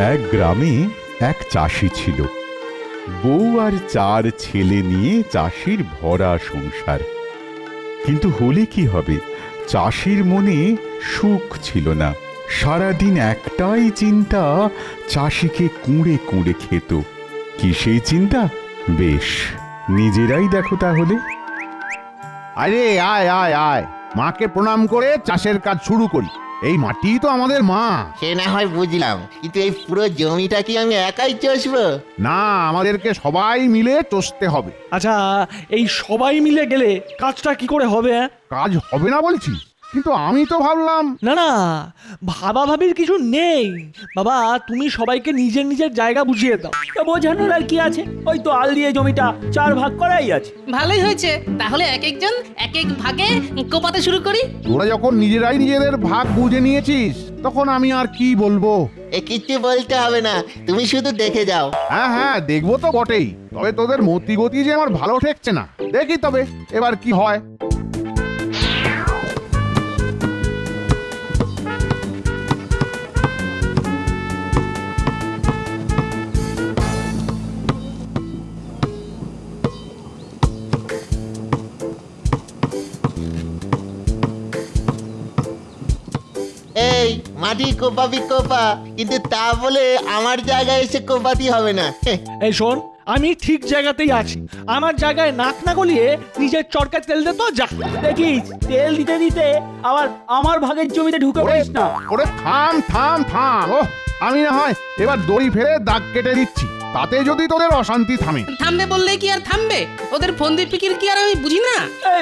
এক গ্রামে এক চাষি ছিল। বউ আর 4 ছেলে নিয়ে চাষির ভরা সংসার। কিন্তু হলে কি হবে, চাষির মনে সুখ ছিল না। সারাদিন একটাই চিন্তা, চাষিকে কুঁড়ে কুঁড়ে খেত। কি সেই চিন্তা? বেশ, নিজেরাই দেখো তাহলে। আরে আয় আয় আয়, মাকে প্রণাম করে চাষের কাজ শুরু করি। এই মাটি তো আমাদের মা। সে না হয় বুঝলাম, কিন্তু এই পুরো জমিটা কি আমি একাই চষবো? না, আমাদেরকে সবাই মিলে চষতে হবে। আচ্ছা, এই সবাই মিলে গেলে কাজটা কি করে হবে? কাজ হবে না বলছি, কিন্তু আমি তো ভাবলাম। না না, ভাবাভাবির কিছু নেই বাবা। তুমি সবাইকে নিজের নিজের জায়গা বুঝিয়ে দাও। তা বোঝানোর আর কি আছে? ওই তো আল দিয়ে জমিটা 4 ভাগ করাই আছে। ভালোই হয়েছে, তাহলে এক একজন এক এক ভাগে কোপাতে শুরু করি। তোরা যখন নিজেরাই নিজেদের ভাগ বুঝে নিয়েছিস, তখন আমি আর কি বলবো। এ কিচ্ছু বলতে হবে না, তুমি শুধু দেখে যাও। হ্যাঁ হ্যাঁ, দেখবো তো বটেই। তবে তোদের মতি গতি যে আমার ভালো ঠেকছে না। দেখি তবে এবার কি হয়। এই মাটি কোপাবি কোপা, কিন্তু তা বলে আমার জায়গায় এসে কোপাতি হবে না। এই শোন, আমি ঠিক জায়গাতেই আছি। আমার জায়গায় নাক না গলিয়ে নিজের চরকায় তেল দে তো যা। দেখিস, তেল দিতে দিতে আবার আমার ভাগের জমিতে ঢুকে পড়িস না। ওরে থাম থাম থাম। ও, আমি না হয় এবার দড়ি ফেলে দাগ কেটে দিচ্ছি, তাতে যদি তোদের অশান্তি থামে। থামবে বললে কি আর থামবে? ওদের ফন্দি ফিকির কি আর আমি বুঝি না? এই,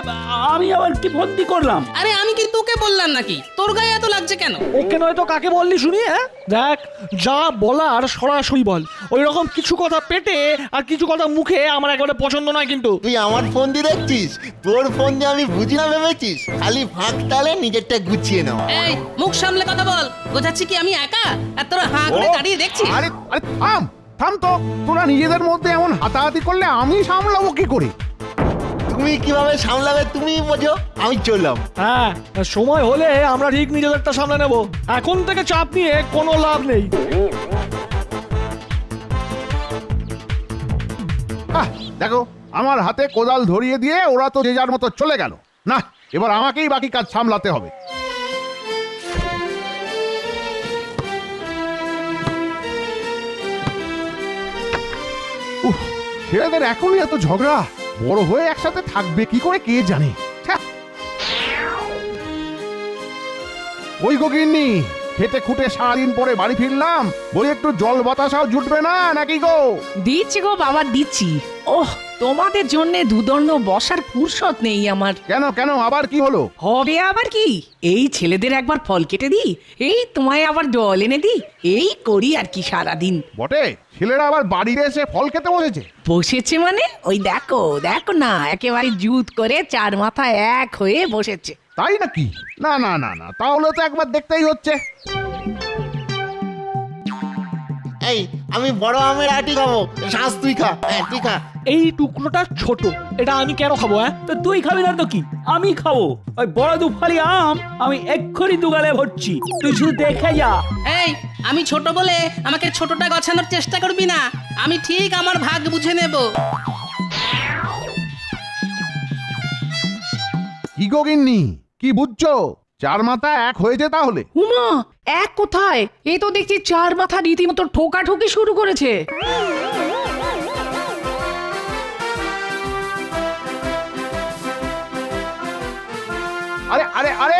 আমি আবার কি ফন্দি করলাম? আরে আমি কি তোকে বললাম নাকি? তোর গায়ে এত লাগছে কেন? ওকে নয় তো কাকে বললি শুনি? হ্যাঁ দেখ, যা বলার সরাসরি বল। ওই রকম কিছু কথা পেটে আর কিছু কথা মুখে আমার একেবারে পছন্দ নয় কিন্তু। তুই আমার ফোন দিয়ে দেখছিস? তোর ফোন দিয়ে আমি বুঝি না ভেবেছিস? খালি ফাঁক তালে নিজেরটা গুছিয়ে নাও। এই মুখ সামলে কথা বল। বোঝাচ্ছি কি আমি একা আর তোরা হাঁ করে দাঁড়িয়ে দেখছিস? আরে আরে থাম থাম তো। তোরা নিজেদের মধ্যে এমন হাতাহাতি করলে আমি সামলাবো কি করে? তুমি কিভাবে সামলাবে তুমি বোঝো, আমি চললাম। হ্যাঁ, সময় হলে আমরা ঠিক নিজেদেরটা সামলে নেব। এখন থেকে চাপ নিয়ে কোনো লাভ নেই। দেখো, আমার হাতে কোদাল ধরিয়ে দিয়ে ওরা তো যে যার মতো চলে গেল। না, এবার আমাকেই বাকি কাজ সামলাতে হবে। উফ, ছেলেদের এখনই এত ঝগড়া। বড় হয়ে একসাথে থাকবে কি করে কে জানে। ছ্যা। ওই গো গিন্নি, খেটে খুঁটে সারাদিন পরে বাড়ি ফিরলাম, বলি একটু জল বাতাসাও জুটবে না নাকি গো? দিচ্ছি গো বাবা, দিচ্ছি। ওহ, তোমাদের জন্য দুদণ্ড বসার ফুরসত নেই আমার। কেন কেন, আবার কি হলো? হবে আবার কি? এই ছেলেদের একবার ফল কেটে দিই, এই তোমায় আবার জল এনে দিই, এই করি আর কি সারাদিন। বটে, ছেলেরা আবার বাড়িতে এসে ফল খেতে বসেছে। বসেছে মানে ওই দেখো দেখো না, একেবারে জুত করে 4 মাথা এক হয়ে বসেছে। তাই নাকি? না না না না, তাহলে তো একবার দেখতেই হচ্ছে। এই আমি বড় আমের আটি খাবো, শ্বাস তুই খা। হ্যাঁ তুই খা। এই টুকরোটা ছোট, এটা আমি কেন খাবো? হ্যাঁ, তো তুই খাবি না তো কি? আমি খাবো। ওই বড় দুফালি আম আমি এক্ষুনি দুগালে ভরছি, তুই শুধু দেখে যা। এই আমি ছোট বলে আমাকে ছোটটা গছানোর চেষ্টা করবি না। আমি ঠিক আমার ভাগ বুঝে নেব। কি গো গিন্নি, কি বুঝছো? 4 মাথা এক হয়েছে তাহলে? উমা, এক কোথায়? এ তো দেখছি 4 মাথা রীতিমতো ঠোকাঠুকি শুরু করেছে। আরে আরে আরে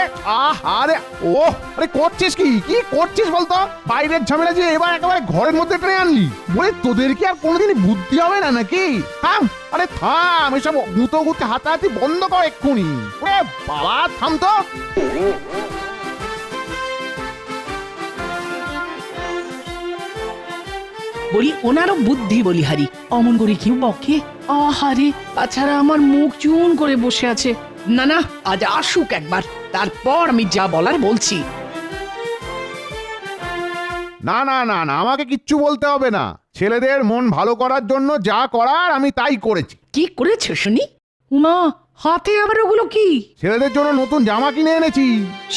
আরে ও, আরে করছিস কি? কি করছিস বলতো? বাইরের ঝামেলা যে এবার একেবারে ঘরের মধ্যে টেনে আনলি। বলে তোদের কি আর কোনোদিনই বুদ্ধি হবে না নাকি? থাম, আরে থাম, এসব গুঁতো গুঁতে হাতাহাতি বন্ধ কর এক্ষুনি। ওরে বাবা, থাম তো। বলি ওনারও বুদ্ধি বলিহারি, অমন করে কেউ বকে? আহারে, তাছাড়া আমার মুখ চুন করে বসে আছে। না না, আজ আসুক একবার, তারপর আমি যা বলার বলছি। না না না না, আমাকে কিচ্ছু বলতে হবে না। ছেলেদের মন ভালো করার জন্য যা করার আমি তাই করেছি। কি করেছো শুনি? উমা, হাতে আবার ওগুলো কি? ছেলেদের জন্য নতুন জামা কিনে এনেছি।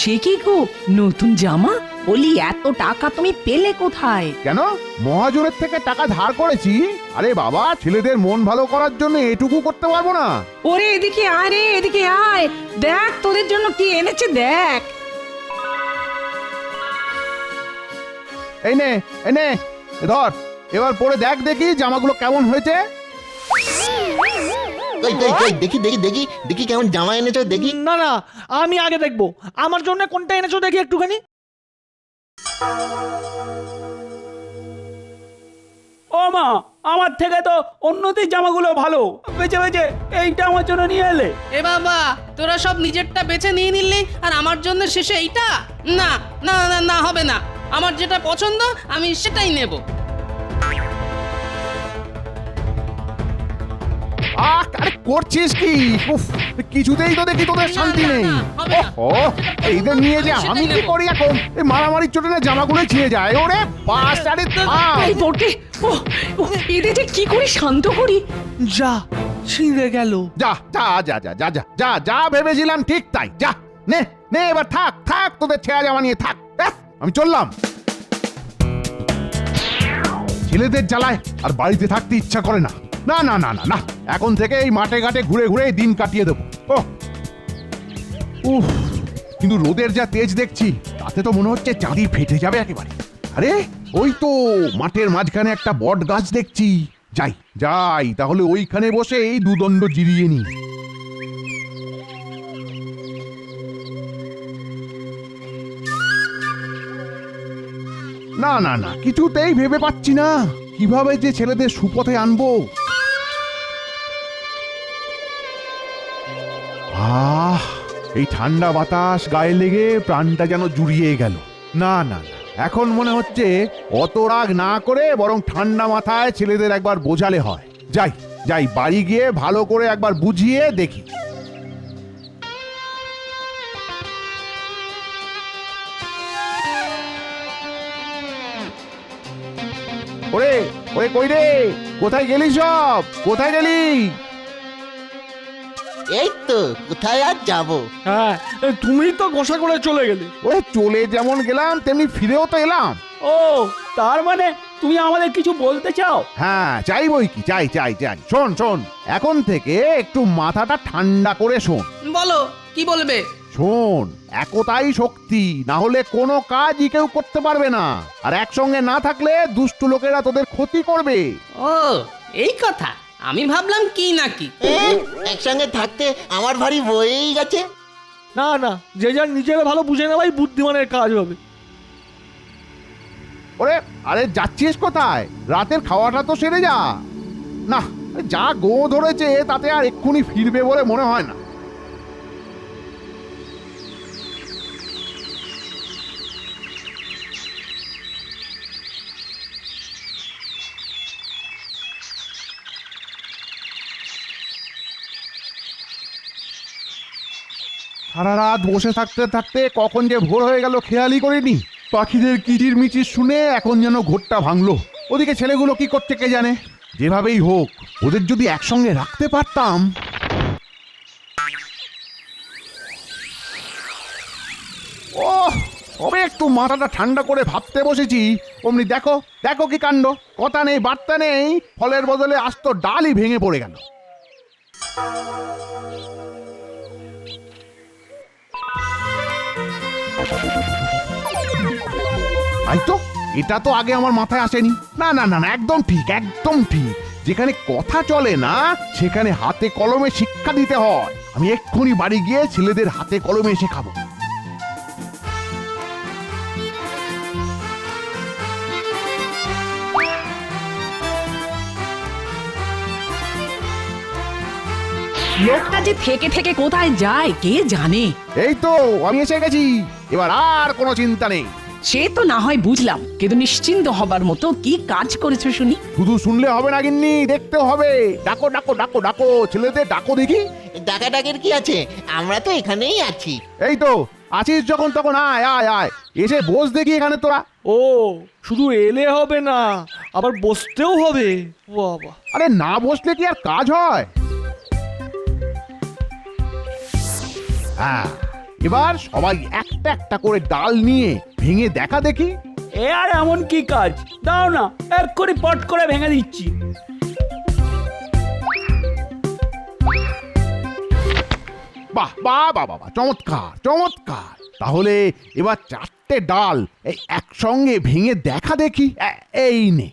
সে কি গো, নতুন জামা? বলি এত টাকা তুমি পেলে কোথায়? কেন মহাজনের থেকে টাকা ধার করেছি? আরে বাবা, ছেলেদের মন ভালো করার জন্য এটুকু করতে পারবো না? ওরে এদিকে আয় রে, এদিকে আয়, দেখ তোদের জন্য কি এনেছে দেখ। এই নে, এ ধর, এবার পরে দেখ দেখি জামাগুলো কেমন হয়েছে। কই কই কই দেখি দেখি দেখি দেখি কেমন জামা এনেছো দেখি। না না, আমি আগে দেখবো। আমার জন্য কোনটা এনেছো দেখি একটুখানি। ও মা, আমার থেকে তো অন্যদের জামাগুলো ভালো, বেঁচে বেঁচে এইটা আমার জন্য নিয়ে এলে। এ বাবা, তোরা সব নিজেরটা বেছে নিয়ে নিলি আর আমার জন্য শেষে এইটা? না না না না, হবে না। আমার যেটা পছন্দ আমি সেটাই নেব। আরে করছিস কি? উফ, কিছুতেই তো দেখি তোদের শান্তি না, না, নেই। না, হবে না। ও এইদের নিয়ে যে আমি আমি সেটাই কি নেবো। করি এখন? এই মারামারির চোটে না জামাগুলো ছিঁড়ে যায়। ওরে বাস, আরে থাম। এই বটে, ও এদের যে কি করে শান্ত করি। যা, ছিঁড়ে গেল। যা যা যা যা যা যা যা যা ভেবেছিলাম ঠিক তাই। যা নে নে, এবার থাক থাক, তোদের ছেঁড়া জামা নিয়ে থাক। আমি চললাম। ছেলেদের জ্বালায় আর বাড়িতে থাকতে ইচ্ছা করে না। না না না না না, এখন থেকে এই মাঠে ঘাটে ঘুরে ঘুরে দিন কাটিয়ে দেবো। ও উফ, কিন্তু রোদের যা তেজ দেখছি তাতে তো মনে হচ্ছে চাঁদি ফেটে যাবে একেবারে। আরে ওই তো মাঠের মাঝখানে একটা বট গাছ দেখছি। যাই যাই, তাহলে ওইখানে বসে এই দুদণ্ড জিরিয়ে নি। না না না, কিছুতেই ভেবে পাচ্ছি না কিভাবে যে ছেলেদের সুপথে আনবো। এই ঠান্ডা বাতাস গায়ে লেগে প্রাণটা যেন জুড়িয়ে গেল। না না না, এখন মনে হচ্ছে অত রাগ না করে বরং ঠান্ডা মাথায় ছেলেদের একবার বোঝালে হয়। যাই যাই, বাড়ি গিয়ে ভালো করে একবার বুঝিয়ে দেখি। ওরে ওরে, কই রে? কোথায় গেলি সব? কোথায় গেলি? এই তো, কোথায় আর যাবো? হ্যাঁ, তুমি তো গোসা করে চলে গেলে। ওরে চলে যেমন গেলাম তেমনি ফিরেও তো এলাম। ও, তার মানে তুমি আমাদের কিছু বলতে চাও? হ্যাঁ, চাইবই কি, চাই চাই চাই। শোন শোন, এখন থেকে একটু মাথাটা ঠান্ডা করে শোন। বলো, কি বলবে? শোন, একতাই শক্তি, না হলে কোনো কাজই কেউ করতে পারবে না। আর একসঙ্গে না থাকলে দুষ্টু লোকেরা তোদের ক্ষতি করবে। ও, এই কথা। আমি ভাবলাম কি নাকি। একসঙ্গে থাকতে আমার ভারী বয়েই গেছে। না না, যে যার নিজের ভালো বুঝে নেওয়াই বুদ্ধিমানের কাজ হবে। ওরে আরে, যাচ্ছিস কোথায়? রাতের খাওয়াটা তো সেরে যা। না, যা গো ধরেছে তাতে আর এক্ষুনি ফিরবে বলে মনে হয় না। সারা রাত বসে থাকতে থাকতে কখন যে ভোর হয়ে গেল খেয়ালই করিনি। পাখিদের কিচির মিচির শুনে এখন যেন ঘোরটা ভাঙলো। ওদিকে ছেলেগুলো কি করছে কে জানে। যেভাবেই হোক ওদের যদি একসঙ্গে রাখতে পারতাম। ও, তবে একটু মাথাটা ঠান্ডা করে ভাবতে বসেছি, অমনি দেখো দেখো কি কাণ্ড। কথা নেই বার্তা নেই, ফলের বদলে আস্ত ডালই ভেঙে পড়ে গেল। তাই তো, এটা তো আগে আমার মাথায় আসেনি। না না না না, একদম ঠিক একদম ঠিক। যেখানে কথা চলে না সেখানে হাতে কলমে শিক্ষা দিতে হয়। আমি এক্ষুনি বাড়ি গিয়ে ছেলেদের হাতে কলমে শেখাবো। লোকটা যে থেকে থেকে কোথায় যায় কে জানে। এই তো আমি এসে গেছি, এবার আর কোনো চিন্তা নেই। সে তো না হয় বুঝলাম, কিন্তু নিশ্চিন্ত হবার মতো কি কাজ করেছো শুনি। শুধু শুনলে হবে না গিন্নি, দেখতেও হবে। ডাকো ডাকো ডাকো ডাকো, ছেলেদের ডাকো দেখি। ডাকাডাকের কি আছে? আমরা তো এখানেই আছি। এই তো আছিস যখন তখন আয় আয় আয়, এসে বস দেখি এখানে তোরা। ও, শুধু এলে হবে না, আবার বসতেও হবে। বাবা, আরে না বসলে কি আর কাজ হয়? হ্যাঁ, এবার সবাই একটা একটা করে ডাল নিয়ে ভেঙে দেখা দেখি। এ আর এমন কি কাজ, দাও না এক্ষুনি পট করে ভেঙে দিচ্ছি। বাহ বাহ বাহ বাহ, চমৎকার চমৎকার। তাহলে এবার 4টে ডাল এই একসঙ্গে ভেঙে দেখা দেখি। এই নে।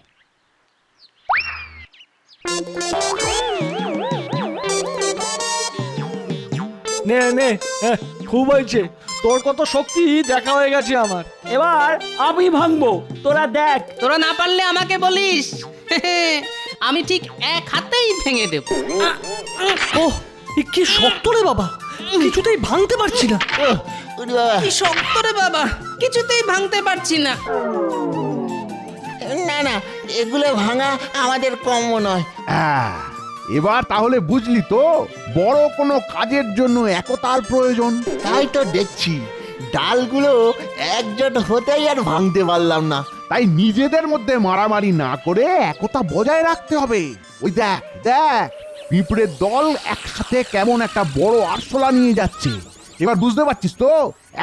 নে নে, খুব হয়েছে, তোর কত শক্তি দেখা হয়ে গেছে আমার। এবার আমি ভাঙবো, তোরা দেখ। তোরা না পারলে আমাকে বলিস, আমি ঠিক এক হাতেই ভেঙে দেব। ওহ, এ কি শক্ত রে বাবা, কিছুতেই ভাঙতে পারছি না। ওরে বাবা, কি শক্ত রে বাবা, কিছুতেই ভাঙতে পারছি না। না না, এগুলো ভাঙা আমাদের কম নয়। এবার তাহলে বুঝলি তো, বড় কোনো কাজের জন্য একতার প্রয়োজন। তাই তো দেখছি, ডালগুলো একজোট হতেই আর ভাঙতে পারলাম না। তাই নিজেদের মধ্যে মারামারি না করে একতা বজায় রাখতে হবে। ওই দেখ দেখ, পিঁপড়ের দল একসাথে কেমন একটা বড় আরশোলা নিয়ে যাচ্ছে। এবার বুঝতে পারছিস তো,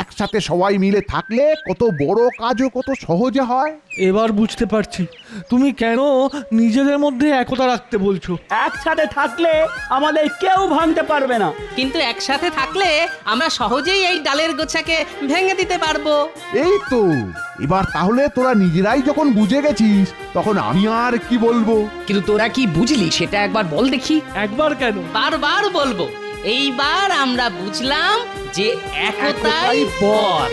একসাথে সবাই মিলে থাকলে কত বড় কাজও কত সহজে হয়। এবার বুঝতে পারছি তুমি কেন নিজেদের মধ্যে একতা রাখতে বলছো। একসাথে থাকলে আমাদের কেউ ভাঙতে পারবে না। কিন্তু একসাথে থাকলে আমরা সহজেই এই ডালের গোছাকে ভেঙে দিতে পারবো। এই তো, এবার তাহলে তোরা নিজেরাই যখন বুঝে গেছিস, তখন আমি আর কি বলবো। কিন্তু তোরা কি বুঝলি সেটা একবার বল দেখি। একবার কেন, বারবার বলবো। এইবার আমরা বুঝলাম যে একতাই বল।